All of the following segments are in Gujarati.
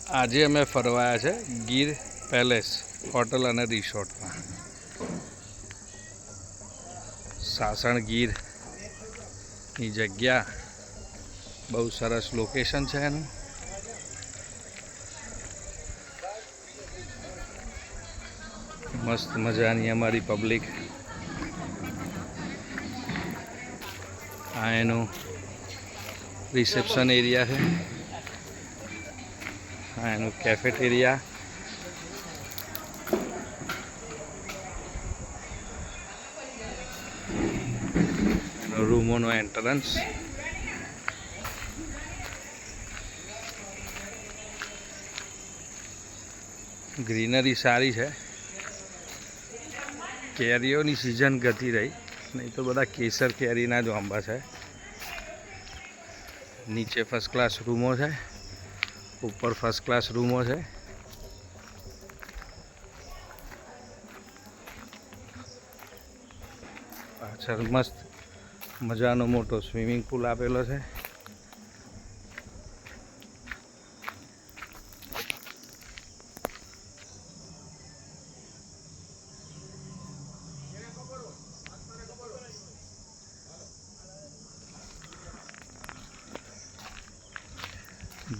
આજે અમે ફરવાયા છે ગીર પેલેસ હોટલ અને રિસોર્ટમાં. સાસણ ગીરની જગ્યા બહુ સરસ લોકેશન છે એનું. મસ્ત મજાની અમારી પબ્લિક. આ એનું રિસેપ્શન એરિયા છે. આ એનું કેફેટેરિયા. રૂમોનો એન્ટ્રન્સ. ગ્રીનરી સારી છે. કેરીઓની સિઝન ગતી રહી, નહીં તો બધા કેસર કેરીના જ આંબા છે. નીચે ફર્સ્ટ ક્લાસ રૂમો છે, ઉપર ફર્સ્ટ ક્લાસ રૂમો છે. પાછળ મસ્ત મજાનો મોટો સ્વિમિંગ પુલ આપેલો છે.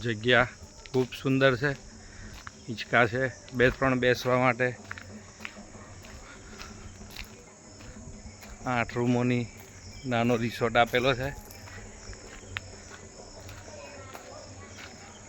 જગ્યા ખૂબ સુંદર છે. હિંચકા છે 2-3 બેસવા માટે. 8 રૂમોની નાનો રિસોર્ટ આપેલો છે.